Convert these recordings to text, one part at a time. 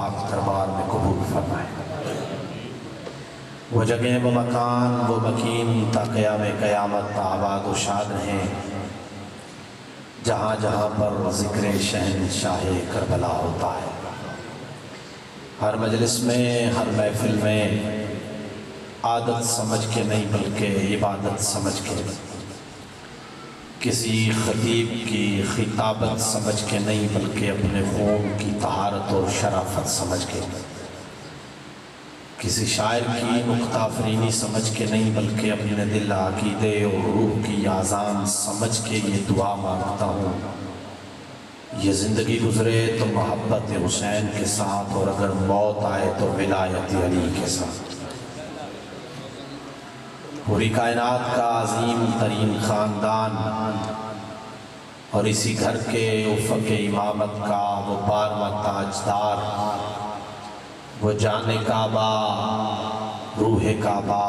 پاک دربار میں قبول فرمائے۔ وہ جگہ، وہ مکان، وہ مکین تا قیام قیامت آباد و شاد رہیں جہاں جہاں پر ذکر شہنشاہ کربلا ہوتا ہے۔ ہر مجلس میں، ہر محفل میں عادت سمجھ کے نہیں بلکہ عبادت سمجھ کے، کسی خطیب کی خطابت سمجھ کے نہیں بلکہ اپنے خون کی طہارت اور شرافت سمجھ کے، کسی شاعر کی نکتہ آفرینی سمجھ کے نہیں بلکہ اپنے دل، عقیدے اور روح کی آذان سمجھ کے یہ دعا مانگتا ہوں، یہ زندگی گزرے تو محبت حسین کے ساتھ، اور اگر موت آئے تو ولایت علی کے ساتھ۔ پوری کائنات کا عظیم ترین خاندان اور اسی گھر کے افق امامت کا وہ 12واں تاجدار، وہ جان کعبہ، روح کعبہ،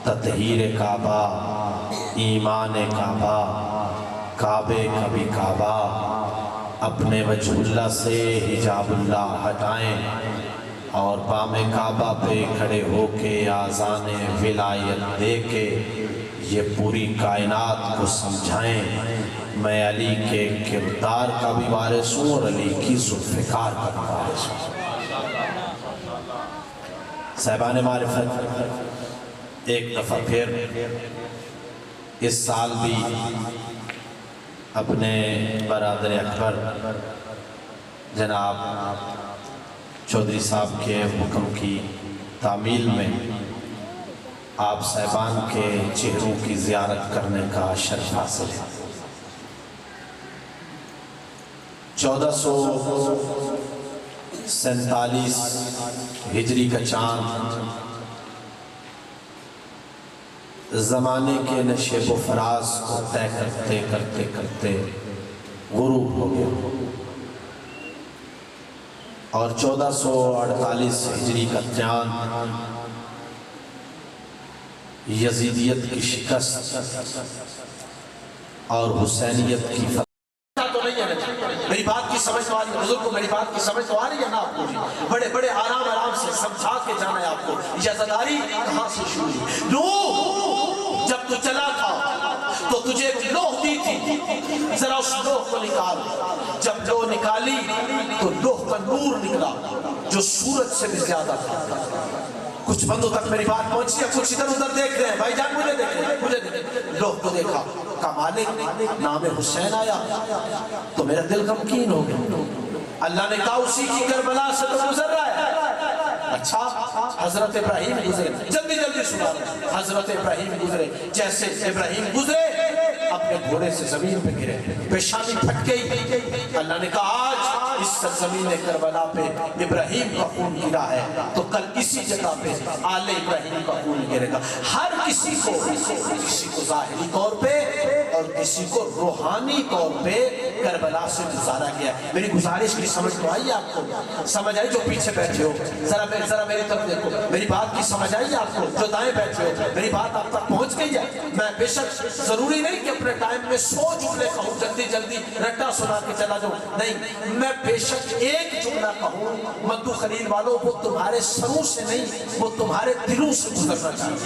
تطہیر کعبہ، ایمان کعبہ، کعبے کا بھی کعبہ، اپنے وجہ اللہ سے حجاب اللہ ہٹائیں اور بام کعبہ پہ کھڑے ہو کے آذان ولایت دے کے یہ پوری کائنات کو سمجھائیں میں علی کے کردار کا بھی وارث ہوں اور علی کی ذوالفقار کا بھی وارث ہوں۔ صاحبان معرفت، ایک دفعہ پھر اس سال بھی اپنے برادر اکبر جناب چودھری صاحب کے حکم کی تعمیل میں آپ صاحبان کے چہروں کی زیارت کرنے کا شرف حاصل ہے۔ 1447 ہجری کا چاند زمانے کے نشیب و فراز کو طے کرتے کرتے کرتے غروب ہو گیا، اور 1448 ہجری کا چاند یزیدیت کی شکست اور حسینیت کی فتح۔ میری بات کی سمجھ تو آ رہی ہے بزرگ کو، میری بات کی سمجھ تو آ رہی ہے نا آپ کو؟ بڑے بڑے آرام سے سمجھا کے جانا ہے آپ کو یزداری کہاں سے شروع ہوئی۔ نوح جب تو چلا تھا تو تجھے لوح دی تھی، ذرا اس لوح کو نکال۔ جب لوح نکالی تو لوح کا نور نکلا جو سورج سے بھی زیادہ تھا۔ کچھ بندوں تک میری بات پہنچی ہے، کچھ ادھر ادھر دیکھ رہے ہیں، بھائی جان مجھے دیکھیں، مجھے دیکھیں۔ لوح کو دیکھا، کا مالک نام حسین آیا تو میرا دل غمگین ہو گیا۔ اللہ نے کہا اسی کی کربلا سے تو گزر رہا ہے۔ اچھا، حضرت ابراہیم گزرے، جلدی جلدی سنا رہے، حضرت ابراہیم گزرے، جیسے ابراہیم گزرے اپنے گھوڑے سے زمین پہ گرے، پیشانی پھٹ گئی۔ اللہ نے کہا آج اس سرزمین کربلا پہ ابراہیم کا خون گرا ہے تو کل اسی جگہ پہ آل ابراہیم کا خون گرے گا۔ ہر کسی کو ظاہری طور پہ اور کسی کو روحانی طور پہ کربلا سے گزارا گیا۔ میری گزارش کی سمجھ تو آئی آپ کو؟ سمجھ آئی جو پیچھے بیٹھے ہو؟ ذرا میری طرف دیکھو، میری بات کی سمجھ آئی آپ کو؟ جو دائیں بیٹھے ہو میری بات آپ تک پہنچ گئی ہے؟ میں بے شک ضروری نہیں کہ اپنے ٹائم میں 100 جملے کہوں، جلدی جلدی رٹا سنا کے چلا جاؤں، نہیں، میں بے شک ایک جملہ کہوں مدو خلیل والوں، وہ تمہارے سروں سے نہیں، وہ تمہارے دلوں سے گزرنا چاہیے۔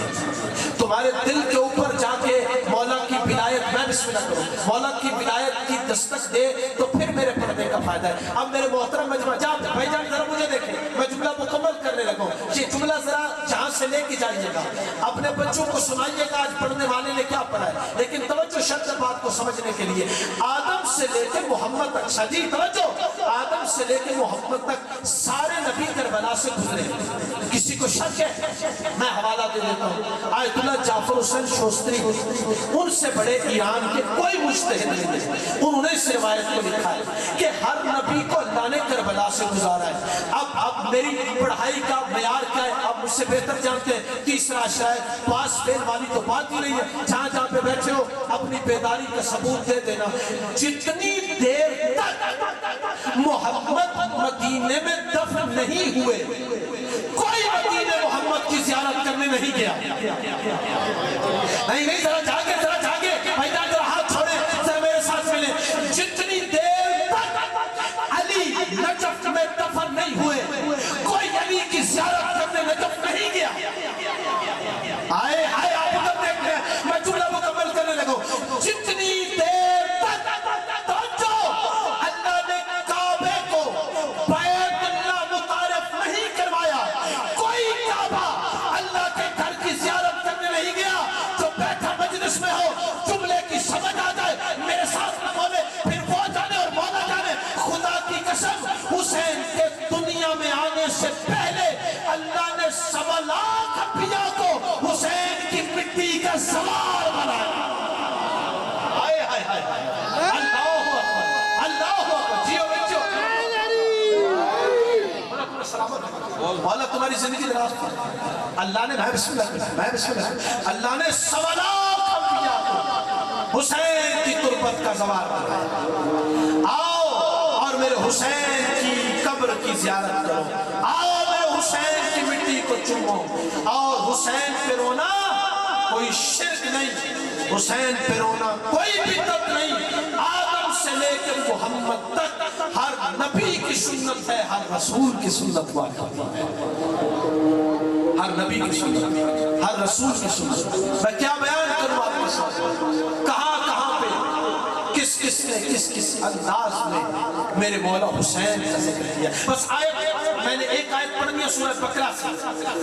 تمہارے دل کے اوپر جا کے مولا کی ولایت، میں بسم اللہ کروں، مولا کی ولایت کی دستک دے تو پھر میرے پڑھنے کا فائدہ ہے۔ اب میرے محترم مجمع بھائی جان ذرا مجھے دیکھیں، میں جملہ مکمل کرنے لگا ہوں، یہ جملہ ذرا جہاں سے لے کے جائیے گا، اپنے بچوں کو سنائیے گا آج پڑھنے والے نے کیا پڑھا ہے، لیکن توجہ شرط بات کو سمجھنے کے لیے آدم سے لے کے محمد تک، شادی توجہ، آدم سے لے کے محمد تک سارے نبی کربلا سے گزرے۔ کسی کو شک ہے؟ میں حوالہ دے دیتا ہوں، آیت اللہ جعفر حسین شوستری، ان سے بڑے ایران کے کوئی مجتہد نہیں ہے، انہوں نے اس روایت کو لکھا ہے کہ ہر نبی کو اللہ نے کربلا سے گزارا ہے۔ اب میری پڑھائی کا معیار کیا ہے آپ مجھ سے بہتر جانتے ہیں۔ تیسرا شاید پاس فیل والی تو بات ہی نہیں ہے، جہاں جہاں پہ بیٹھے ہو اپنی بیداری کا ثبوت دے دینا۔ جتنی دیر تک محمد مدینے میں دفن نہیں ہوئے کوئی مدینے محمد کی زیارت کرنے نہیں گیا۔ نہیں ذرا جاگے بھائی جان، ذرا ہاتھ چھوڑے، ذرا میرے ساتھ ملے۔ جتنی دیر تک علی نجف میں دفن نہیں ہوئے سوار بنایا. ہائے ہائے ہائے اللہ اکبر اللہ اکبر. جیو بچو مولا تمہاری زندگی دراز پر. اللہ نے بسم اللہ اللہ نے سوالات انبیاء کو حسین کی تربت کا زوار بنایا. آؤ اور میرے حسین کی قبر کی زیارت کرو. آؤ میرے حسین کی مٹی کو چومو. اور حسین پہ رونا کوئی شرک نہیں, حسین پہ رونا کوئی بدعت نہیں. آدم سے لے کر محمد تک ہر نبی کی سنت ہے, ہر رسول کی سنت واقعی ہے. ہر نبی کی سنت, ہر رسول کی سنت. میں کیا بیان کروں آپ کے ساتھ, کہاں کہاں پہ کس کس نے کس کس انداز میں میرے مولا حسین کا ذکر کیا. بس آیت میں نے ایک آیت پڑھنی ہے سورہ بقرہ سے,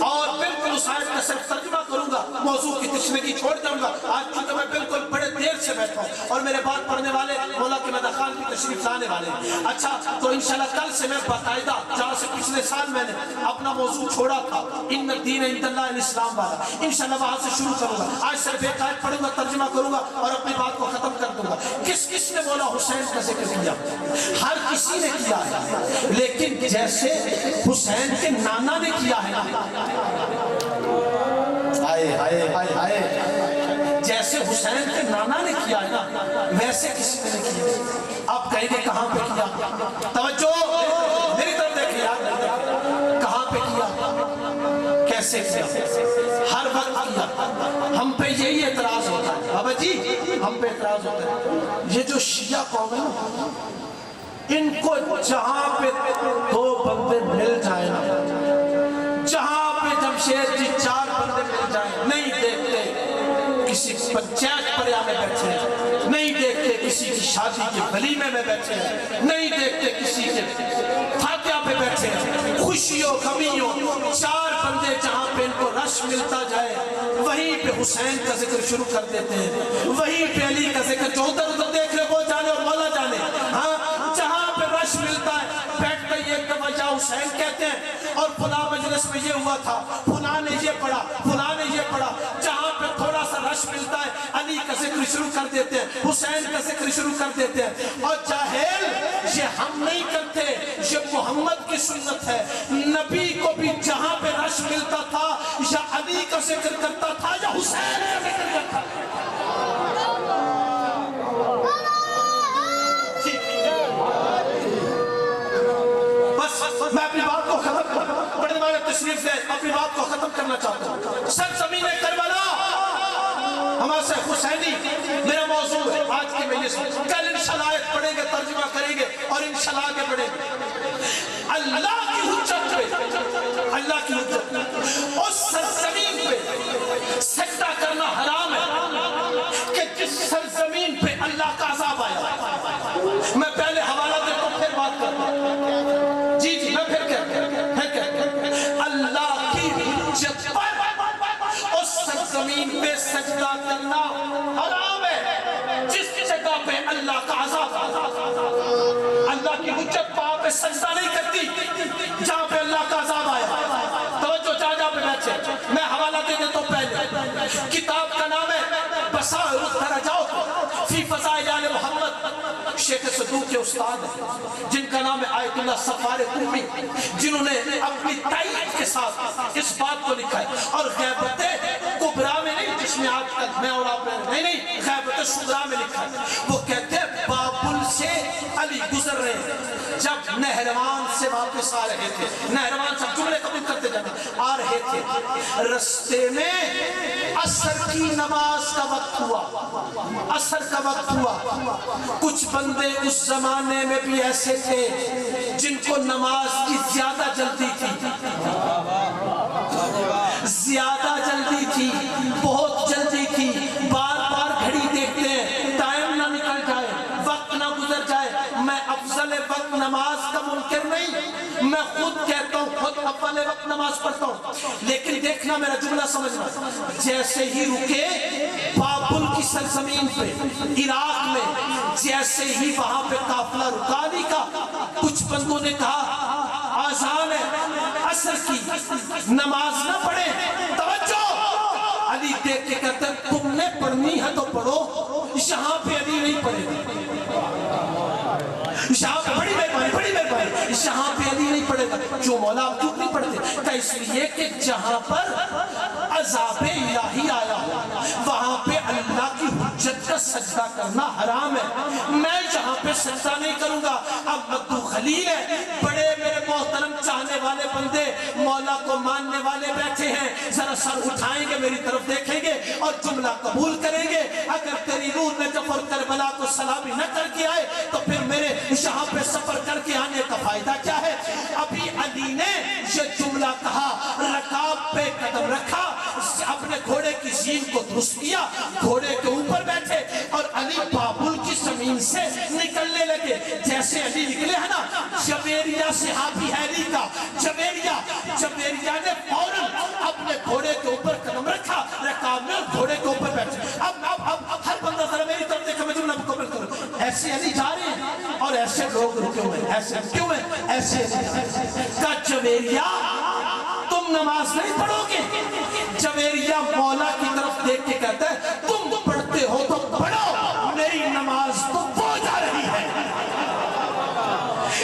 اور بالکل اس آیت کا صرف ترجمہ کروں گا, موضوع کی تشنگی چھوڑ جاؤں گا. آج چونکہ میں بالکل بڑے دیر سے بیٹھا ہوں اور میرے بعد پڑھنے والے مولا کے مدخان کی تشریف لانے والے ہیں. اچھا تو انشاءاللہ کل سے میں باقاعدہ, جہاں سے پچھلے سال میں نے اپنا موضوع چھوڑا تھا ان الدین عند اللہ الاسلام والا, انشاءاللہ وہاں سے شروع کروں گا. آج صرف ایک آیت پڑھوں گا, ترجمہ کروں گا اور اپنی بات کو ختم کر دوں گا. کس کس نے مولا حسین کا ذکر کیا؟ ہر کسی نے کیا ہے, لیکن جیسے حسین کے نانا نے کیا ہے نا, ہائے ہائے ہائے ہائے, جیسے حسین کے نانا نے کیا ہے نا ویسے کسی نے کیا. آپ کہیں گے کہاں پہ کیا؟ توجہ میری طرف دیکھیں یار, کہاں پہ کیا, کیسے کیا, ہر وقت کیا. ہم پہ یہی اعتراض ہوتا ہے بابا جی, ہم پہ اعتراض ہوتا ہے یہ جو شیعہ قوم ہے نا, ان کو جہاں پہ دو بندے مل جائیں نا, جہاں پہ جمشید جی چار بندے مل جائیں, نہیں دیکھتے کسی پنچایت پریا میں بیٹھے ہیں, نہیں دیکھتے کسی کی شادی کے ولیمے میں بیٹھے ہیں, نہیں دیکھتے کسی کے فاتحہ پہ بیٹھے ہیں. خوشیوں غمیوں چار بندے جہاں پہ ان کو رش ملتا جائے وہیں پہ حسین کا ذکر شروع کر دیتے ہیں, وہیں پہ علی کا ذکر. جو ادھر ادھر دیکھ لے وہ جانے اور مولا جانے. ہاں جہاں پہ رش ملتا ہے بیٹھتے ہی ایک دفعہ یا حسین کہتے ہیں, اور فلاں مجلس میں یہ ہوا تھا, فلاں نے یہ پڑھا, فلاں نے یہ پڑھا. جہاں پہ تھوڑا سا رش ملتا ہے علی کا ذکر شروع کر دیتے ہیں, حسین کا ذکر شروع کر دیتے ہیں. اور جاہل یہ ہم نہیں کرتے, یہ محمد کی سنت ہے. نبی کو بھی جہاں پہ رش ملتا تھا یا علی کا ذکر کرتا تھا یا حسین کا ذکر کرتا تھا. میں اپنی بات کو ختم پڑھنے والے تشریف سے اپنی بات کو ختم کرنا چاہتا ہوں. سرزمین کربلا ہمارے سے حسینی میرا موضوع ہے آج کی مجلس. کل انشاءاللہ آیت پڑھیں گے, ترجمہ کریں گے اور انشاءاللہ آگے بڑھیں گے. اللہ کی حجت پہ, اللہ کی حجت اس سرزمین پہ سجدہ کرنا حرام ہے کہ جس سرزمین پہ اللہ کا عذاب آیا. میں پہلے حوالہ دے تو پھر بات کرتا ہوں. جی جی میں پھر کہتا ہوں, اللہ کی حجت پر اس سرزمین پہ سجدہ کرنا حرام ہے جس جگہ پہ اللہ کا عذاب آیا. اللہ کی حجت وہاں پہ سجدہ نہیں کرتی جہاں پہ اللہ کا عذاب آیا. توجہ جہاں پہ بیٹھے, میں حوالہ دے دیتا ہوں. پہلے کتاب کا نام ہے بصائر الدرجات فی فضائل آل محمد, شیخ صدوق کے استاد ہیں جن کا نام ہے آیت اللہ صفار قمی, جنہوں نے اپنی تائید کے ساتھ اس بات کو لکھا ہے. اور غیبت کبرا میں نہیں جس میں آج تک میں اور آپ نہیں, غیبت شبرا میں لکھا ہے. وہ کہتے ہیں بابل سے علی گزر رہے ہیں جب نہروان سے واپس آ رہے تھے. نہروان سے جملے قبول کرتے جاتے آ رہے تھے, رستے میں عصر کی نماز کا وقت ہوا, عصر کا وقت ہوا. کچھ بندے اس زمانے میں بھی ایسے تھے جن کو نماز کی زیادہ جلدی تھی, زیادہ جلدی تھی, بہت جلدی تھی. بار بار گھڑی دیکھتے ہیں ٹائم نہ نکل جائے, وقت نہ گزر جائے. میں افضل وقت نماز کا منکر نہیں, میں خود کہتا ہوں, خود افضل وقت نماز پڑھتا ہوں. لیکن دیکھنا میرا جملہ سمجھنا, جیسے ہی رکے بابل کی سرزمین پہ عراق میں, جیسے ہی وہاں پہ قافلہ رکا نہیں کا, کچھ بندوں نے کہا آذان ہے عصر کی, نماز نہ پڑھیں. توجہ, علی دیکھ کے کہتے ہیں تم نے پڑھنی ہے تو پڑھو، یہاں پہ علی نہیں پڑھے گا، یہاں پہ بڑی مہربانی، یہاں پہ علی نہیں پڑھے گا۔ جو مولا آپ کیوں نہیں پڑھتے؟ کہ اس لیے کہ جہاں پر عذاب الہی آیا ہو وہاں پہ اللہ کی حجت کا سجدہ کرنا حرام ہے، میں جہاں پہ سجدہ نہیں کروں گا۔ اب مدو خلیل ہے، بڑے میرے محترم چاہنے والے بندے مولا کو ماننے والے بیٹھے ہیں، ذرا سر اٹھائیں گے میری طرف دیکھیں گے اور جملہ قبول کریں گے، اگر تیری روح نجف اور کربلا کو سلامی نہ کر کے آئے تو پھر میرے یہاں پہ سفر کر کے آنے کا فائدہ کیا ہے؟ ابھی علی نے یہ جملہ کہا، رکاب پہ قدم رکھا، اپنے گھوڑے کی زین کو درست کیا، گھوڑے کے اوپر بیٹھے اور علی بابل کی زمین سے نکلنے لگے۔ جیسے علی نکلے ہیں نا، جویریہ صحابی ہے علی کا، جویریہ نے فوراً اپنے گھوڑے کے اوپر قدم رکھا، رکاب میں گھوڑے کے اوپر بیٹھے۔ اب ہر بندہ ذرا میری طرف دیکھا، میں جملہ مکمل کروں۔ ایسے علی جا رہے ہیں اور ایسے لوگ رکے ہوئے ہیں، ایسے کیوں ہیں؟ ایسے کا جویریہ تم نماز نہیں پڑھو گے؟ جویریہ مولا کی طرف دیکھ کے کہتا ہے تم پڑھتے ہو تو پڑھو، میری نماز تو وہ جا رہی ہے،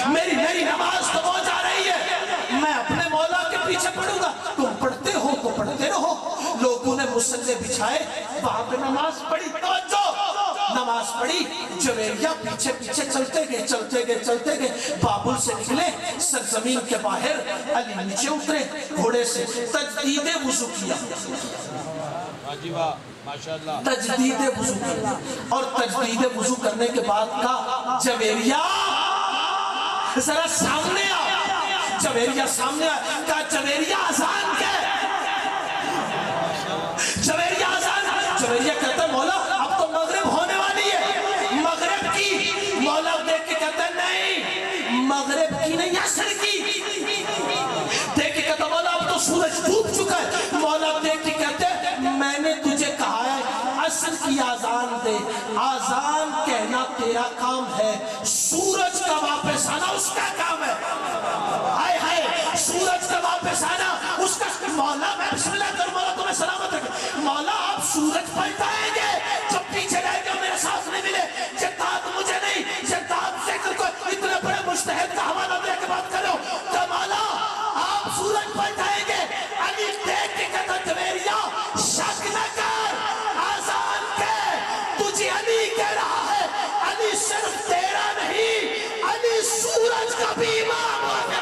میری نماز تو وہ جا رہی ہے، میں اپنے مولا کے پیچھے پڑھوں گا، تم پڑھتے ہو تو پڑھتے رہو۔ لوگوں نے مصلے بچھائے، وہاں پہ نماز پڑھی، توجہ نماز پڑھی، جویریہ پیچھے پیچھے چلتے گئے، بابل سے نکلے، سرزمین کے باہر علی نیچے اترے گھوڑے سے، تجدید وضو کیا، تجدید وضو کیا، اور تجدید وضو کرنے کے بعد کہا جویریہ ذرا سامنے آ، جویریہ سامنے آ، کہا جویریہ آزان کیا ہے؟ جویریہ آزان، جویریہ کہتا ہے مولا اب تو مغرب ہونے والی ہے، مغرب کی، مولا دیکھ کے کہتا ہے نہیں مغرب کی نہیں عصر کی، دیکھ کے کہتا ہے مولا اب تو سورج ڈوب چکا ہے، مولا دیکھ کے کہتے ہیں میں نے تجھے کہا ہے عصر کی آزان دے، آزان کہنا تیرا کام ہے، سورج کا واپس آنا اس کا کام ہے، ہائے ہائے سورج کا واپس آنا اس کا، مولا میں بسم اللہ کروں مولا تمہیں سلامت رکھے، مولا آپ سورج پلٹائیں گے جو پیچھے رہ گئے میرے ساتھ نہیں ملے، جداد مجھے نہیں، جداد ذکر کو اتنے بڑے مجتہد کا حوالہ دے کے بات کرو کہ مولا آپ سورج پلٹائیں گے، علی دیکھ کے کہتا جویریہ شک نہ کر، آزان کے تجھے علی کہہ رہا ہے، علی صرف تیرا نہیں، علی سورج کا بھی امام ہے،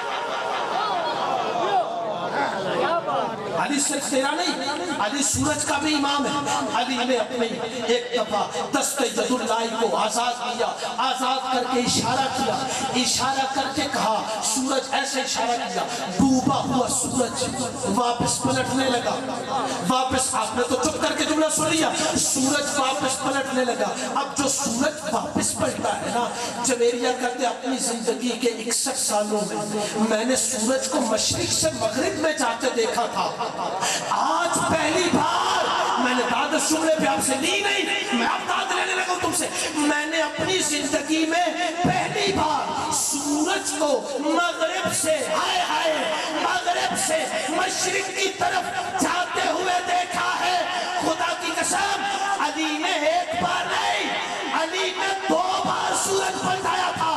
علی صرف تیرا نہیں، علی سورج کا بھی امام ہے۔ علی نے اپنے ایک دفعہ دست ید اللہ کو آزاد کیا، آزاد کر کے اشارہ کر کے کہا، سورج ایسے اشارہ کیا، ڈوبا ہوا سورج واپس پلٹنے لگا، واپس، آپ نے تو چپ کر کے جملہ سن لیا، سورج واپس پلٹنے لگا۔ اب جو سورج واپس پلٹا ہے نا، جویریہ کہتے اپنی زندگی کے 61 سالوں میں نے سورج کو مشرق سے مغرب میں جاتے دیکھا تھا، آج پہلی بار، میں نے داد شملے پہ آپ سے لی نہیں، میں اب داد لینے لگا تم سے، میں نے اپنی زندگی میں پہلی بار سورج کو مغرب سے، ہائے ہائے مغرب سے مشرق کی طرف جاتے ہوئے دیکھا ہے، خدا کی قسم علی نے ایک بار نہیں، علی نے 2 بار سورج پلٹایا تھا،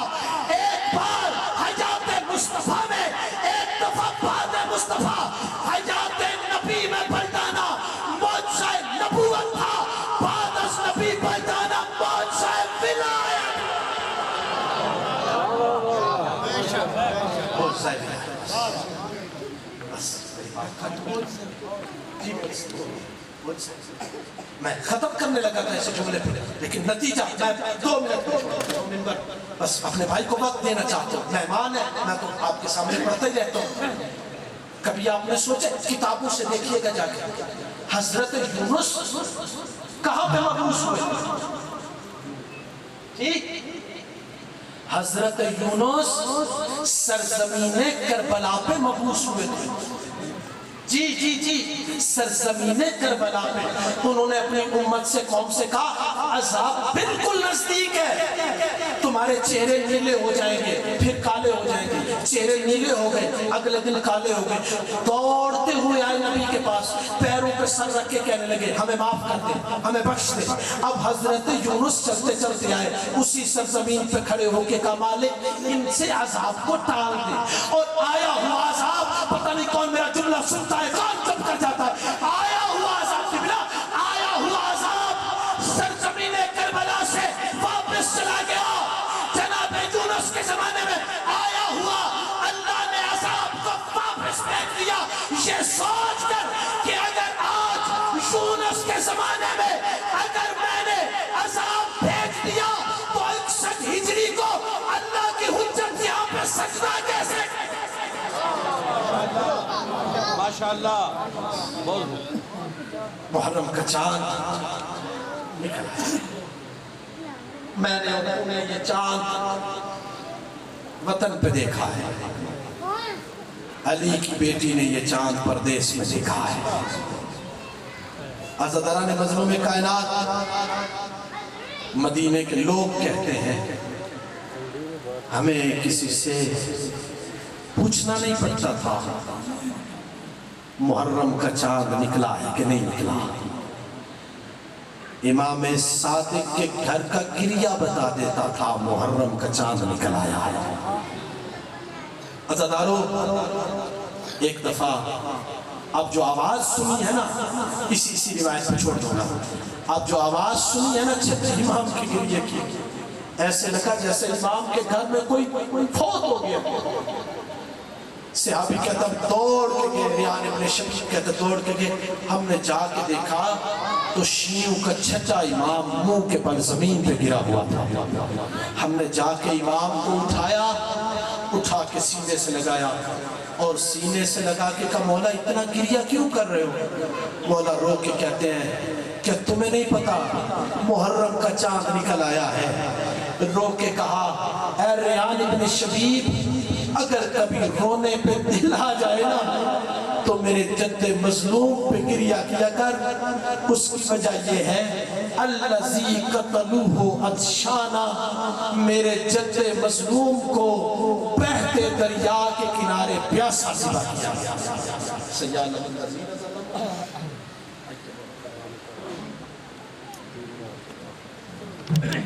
ایک بار حیات مصطفیٰ میں، ایک دفعہ بعد مصطفیٰ، حیات نبی میں پلٹانا معجزہ نبوت تھا، بعد از نبی پلٹانا معجزہ ولایت، میں ختم کرنے لگا تھا ایسے جملے پہ، لیکن نتیجہ میں 2 منٹ بس اپنے بھائی کو وقت دینا چاہتا ہوں، مہمان ہے، میں تو آپ کے سامنے پڑھتا ہی رہتا ہوں۔ کبھی آپ نے سوچے کتابوں سے دیکھیے گا جا کے حضرت یونس کہاں پہ مبعوث ہوئے؟ حضرت یونس سرزمین کربلا پہ مبعوث ہوئے تھے، جی جی جی سرزمین کربلا میں انہوں نے اپنی امت سے قوم سے کہا عذاب بالکل نزدیک ہے، تمہارے چہرے نیلے ہو جائیں گے پھر کالے ہو جائیں گے، چہرے نیلے ہو گئے اگلے دن کالے ہو گئے، دوڑتے ہوئے آئے نبی کے پاس، پیروں پہ سر رکھ کے کہنے لگے ہمیں معاف کر دیں، ہمیں بخش دیں۔ اب حضرت یونس چلتے چلتے آئے، اسی سرزمین پہ کھڑے ہو کے کہا مالک ان سے عذاب کو ٹال دے، اور آیا ہوا عذاب پتہ نہیں کون میرا جملہ سنتا ہے کان چپ کر جاتا ہے، آیا ہوا عذاب کی بلا آیا ہوا عذاب سرزمین کربلا سے واپس چلا گیا۔ جناب یونس کے زمانے میں آیا ہوا اللہ نے عذاب کو واپس بھیج دیا، یہ سوچ کر کہ اگر آج یونس کے زمانے میں اگر میں نے عذاب بھیج دیا تو 61 ہجری کو اللہ کی حجت یہاں پہ سجدہ کیسے؟ ماشاءاللہ محرم کا چاند نکلا، میں نے انہیں یہ چاند وطن پہ دیکھا ہے، علی کی بیٹی نے یہ چاند پردیس میں دیکھا ہے۔ عزاداران مظلوم کائنات، مدینے کے لوگ کہتے ہیں ہمیں کسی سے پوچھنا نہیں پڑتا تھا محرم کا چاند نکلا ہے کہ نہیں نکلا، امام صادق کے گھر کا گریہ بتا دیتا تھا محرم کا چاند نکل آیا ہے۔ عزادارو ایک دفعہ اب جو آواز سنی ہے نا، اسی روایت پہ چھوڑ دوں گا، اب جو آواز سنی ہے نا چھت امام کی گریہ کی، ایسے لگا جیسے امام کے گھر میں کوئی فوت ہو گیا۔ صحابی کہتا دوڑ کے گئے، ریان ابن شبیب کہتا دوڑ کے گئے، ہم نے جا کے دیکھا تو شیعوں کا چھٹا امام منہ کے بل زمین پہ گرا ہوا تھا۔ ہم نے جا کے امام کو اٹھایا، اٹھا کے سینے سے لگایا اور سینے سے لگا کے کہا مولا اتنا گریہ کیوں کر رہے ہو؟ مولا رو کے کہتے ہیں کیا تمہیں نہیں پتا محرم کا چاند نکل آیا ہے؟ رو کے کہا اے ریان ابن شبیب اگر کبھی رونے پہ دل آ جائے نا تو میرے جد مظلوم پہ گریہ کیا کر، اس کی وجہ یہ ہے الذی قتلوہ عطشانا، میرے جد مظلوم کو بہتے دریا کے کنارے پیاسا ذبح کیا گیا۔ سیال اللہ